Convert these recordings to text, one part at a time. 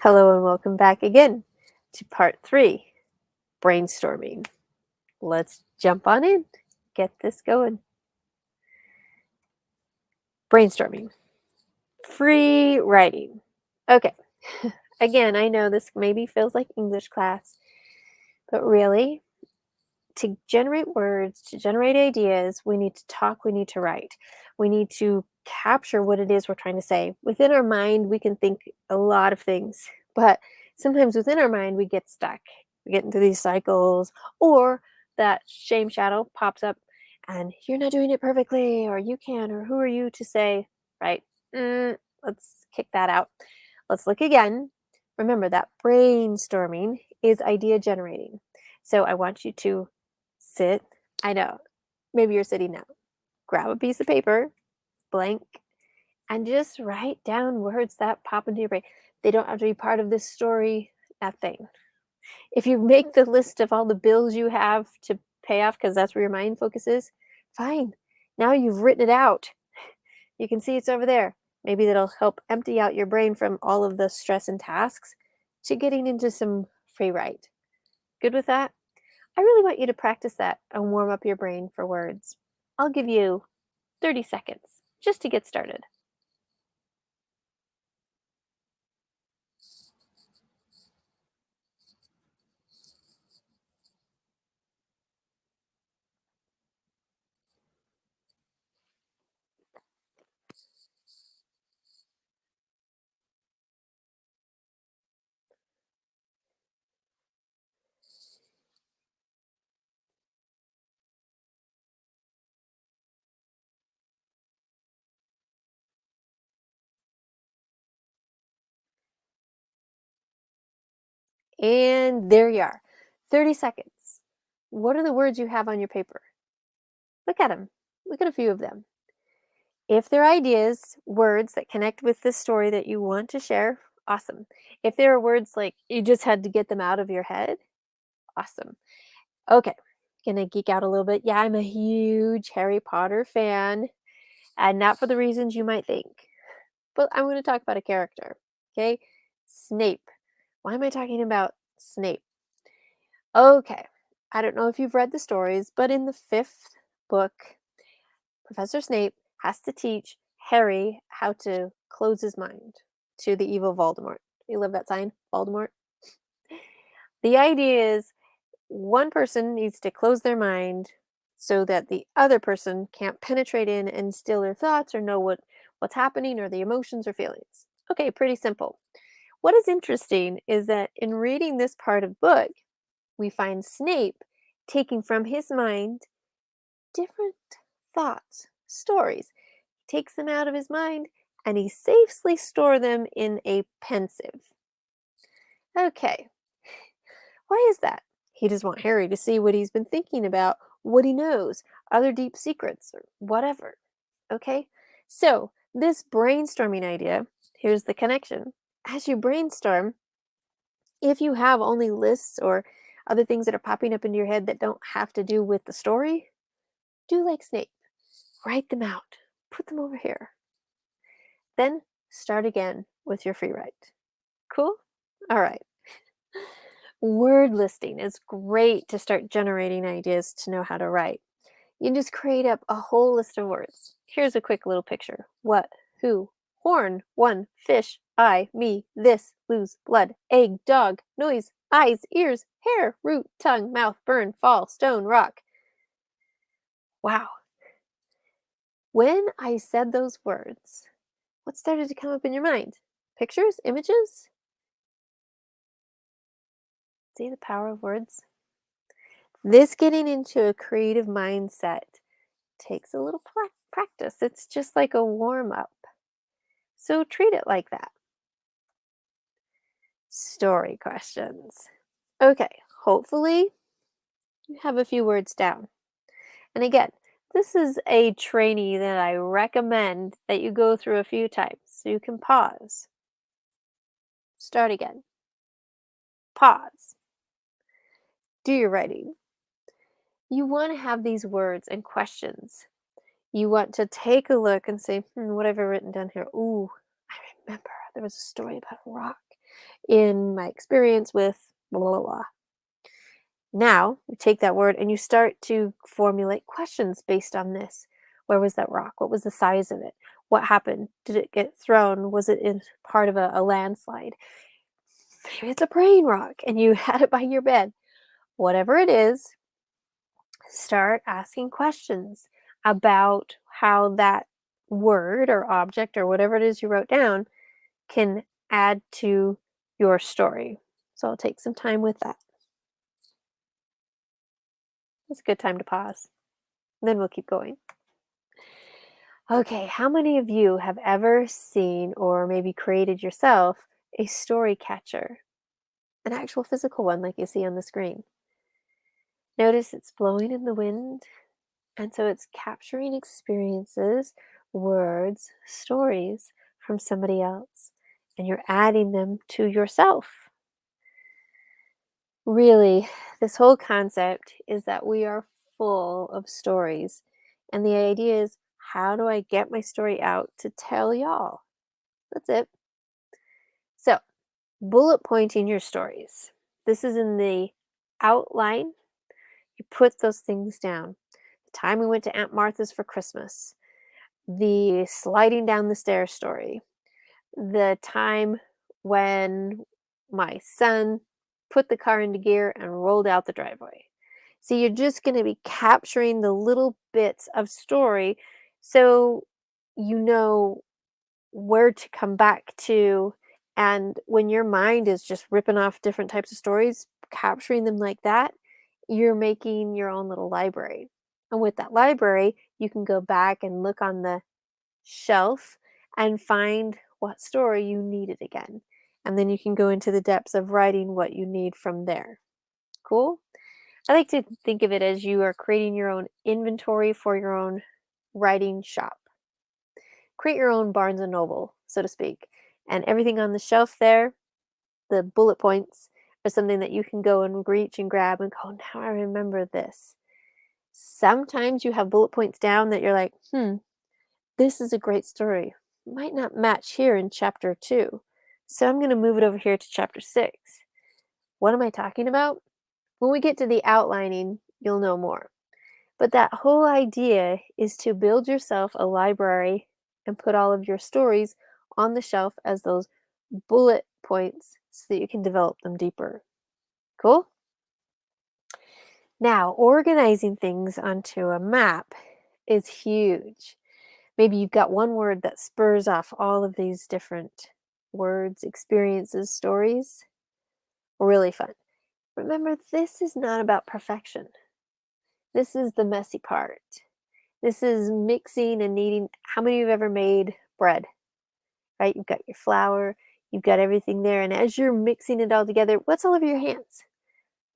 Hello and welcome back again to part 3, brainstorming. Let's jump on in, get this going. Brainstorming, free writing. Okay, again, I know this maybe feels like English class, but really, to generate words, to generate ideas, we need to talk, we need to write. We need to capture what it is we're trying to say. Within our mind, we can think a lot of things, but sometimes within our mind, we get stuck. We get into these cycles, or that shame shadow pops up and you're not doing it perfectly, or you can, or who are you to say, right? Let's kick that out. Let's look again. Remember that brainstorming is idea generating. So I want you to sit. I know. Maybe you're sitting now. Grab a piece of paper, blank, and just write down words that pop into your brain. They don't have to be part of this story, nothing. If you make the list of all the bills you have to pay off, because that's where your mind focuses, fine. Now you've written it out. You can see it's over there. Maybe that'll help empty out your brain from all of the stress and tasks to getting into some free write. Good with that? I really want you to practice that and warm up your brain for words. I'll give you 30 seconds just to get started. And there you are. 30 seconds. What are the words you have on your paper? Look at them. Look at a few of them. If they're ideas, words that connect with this story that you want to share, awesome. If there are words like you just had to get them out of your head, awesome. Okay, gonna geek out a little bit. Yeah, I'm a huge Harry Potter fan, and not for the reasons you might think. But I'm going to talk about a character. Okay, Snape. Why am I talking about Snape? Okay, I don't know if you've read the stories, but in the fifth book, Professor Snape has to teach Harry how to close his mind to the evil Voldemort. You love that sign, Voldemort? The idea is one person needs to close their mind so that the other person can't penetrate in and steal their thoughts or know what's happening or the emotions or feelings. Okay, pretty simple. What is interesting is that in reading this part of book, we find Snape taking from his mind different thoughts, stories. He takes them out of his mind and he safely store them in a pensive. Okay, why is that? He doesn't want Harry to see what he's been thinking about, what he knows, other deep secrets, or whatever. Okay? So, this brainstorming idea, here's the connection. As you brainstorm, if you have only lists or other things that are popping up into your head that don't have to do with the story, do like Snape. Write them out. Put them over here. Then start again with your free write. Cool? All right. Word listing is great to start generating ideas to know how to write. You can just create up a whole list of words. Here's a quick little picture. What, who, horn, one, fish, I, me, this, lose, blood, egg, dog, noise, eyes, ears, hair, root, tongue, mouth, burn, fall, stone, rock. Wow. When I said those words, what started to come up in your mind? Pictures? Images? See the power of words? This getting into a creative mindset takes a little practice. It's just like a warm up. So treat it like that. Story questions. Okay, hopefully you have a few words down. And again, this is a trainee that I recommend that you go through a few times so you can pause. Start again. Pause. Do your writing. You want to have these words and questions. You want to take a look and say, what have I written down here? Ooh, I remember there was a story about a rock. in my experience with blah, blah, blah. Now, you take that word and you start to formulate questions based on this. Where was that rock? What was the size of it? What happened? Did it get thrown? Was it in part of a landslide? Maybe it's a brain rock and you had it by your bed. Whatever it is, start asking questions about how that word or object or whatever it is you wrote down can add to your story. So I'll take some time with that. It's a good time to pause. Then we'll keep going. Okay, how many of you have ever seen or maybe created yourself a story catcher? An actual physical one like you see on the screen. Notice it's blowing in the wind, and so it's capturing experiences, words, stories from somebody else, and you're adding them to yourself. Really, this whole concept is that we are full of stories. And the idea is, how do I get my story out to tell y'all? That's it. So, bullet pointing your stories. This is in the outline. You put those things down. The time we went to Aunt Martha's for Christmas, the sliding down the stairs story, the time when my son put the car into gear and rolled out the driveway. So you're just going to be capturing the little bits of story so you know where to come back to. And when your mind is just ripping off different types of stories, capturing them like that, you're making your own little library. And with that library, you can go back and look on the shelf and find what story you needed again. And then you can go into the depths of writing what you need from there. Cool? I like to think of it as you are creating your own inventory for your own writing shop. Create your own Barnes and Noble, so to speak. And everything on the shelf there, the bullet points, are something that you can go and reach and grab and go, now I remember this. Sometimes you have bullet points down that you're like, this is a great story. Might not match here in chapter 2. So I'm going to move it over here to chapter 6. What am I talking about? When we get to the outlining, you'll know more. But that whole idea is to build yourself a library and put all of your stories on the shelf as those bullet points so that you can develop them deeper. Cool? Now, organizing things onto a map is huge. Maybe you've got one word that spurs off all of these different words, experiences, stories. Really fun. Remember, this is not about perfection. This is the messy part. This is mixing and kneading. How many of you have ever made bread? Right? You've got your flour, you've got everything there, and as you're mixing it all together, what's all over your hands?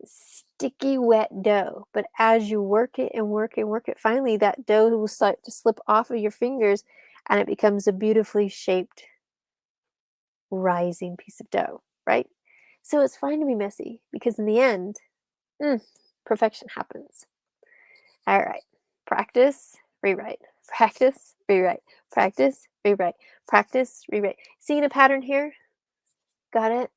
Sticky, wet dough. But as you work it and work it and work it, finally that dough will start to slip off of your fingers and it becomes a beautifully shaped, rising piece of dough, right? So it's fine to be messy because in the end, perfection happens. All right. Practice, rewrite. Practice, rewrite. Practice, rewrite. Practice, rewrite. Seeing a pattern here? Got it?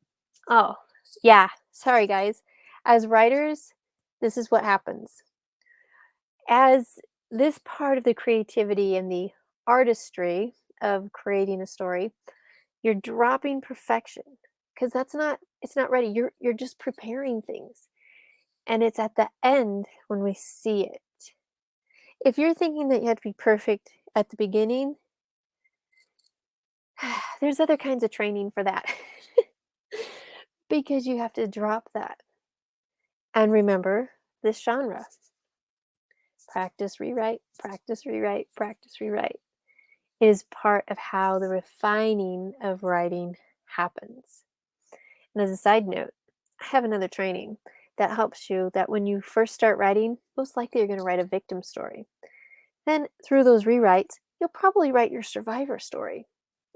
Oh, yeah. Sorry, guys. As writers, this is what happens. As this part of the creativity and the artistry of creating a story, you're dropping perfection because it's not ready. You're just preparing things. And it's at the end when we see it. If you're thinking that you have to be perfect at the beginning, there's other kinds of training for that. Because you have to drop that. And remember this genre. Practice, rewrite, practice, rewrite, practice, rewrite. It is part of how the refining of writing happens. And as a side note, I have another training that helps you that when you first start writing, most likely you're going to write a victim story. Then through those rewrites, you'll probably write your survivor story.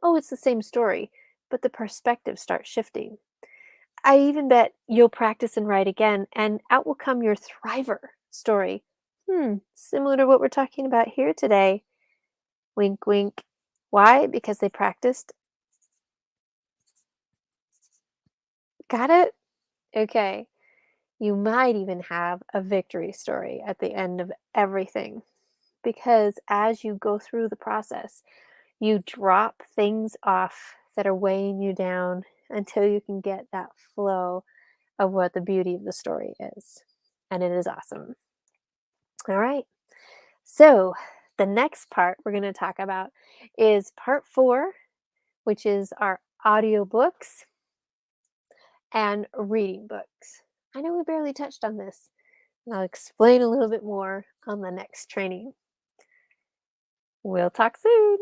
Oh, it's the same story, but the perspective starts shifting. I even bet you'll practice and write again, and out will come your thriver story. Similar to what we're talking about here today. Wink, wink. Why? Because they practiced Got it? Okay. You might even have a victory story at the end of everything because as you go through the process, you drop things off that are weighing you down until you can get that flow of what the beauty of the story is. And it is awesome. All right. So, the next part we're going to talk about is part 4, which is our audiobooks and reading books. I know we barely touched on this, and I'll explain a little bit more on the next training. We'll talk soon.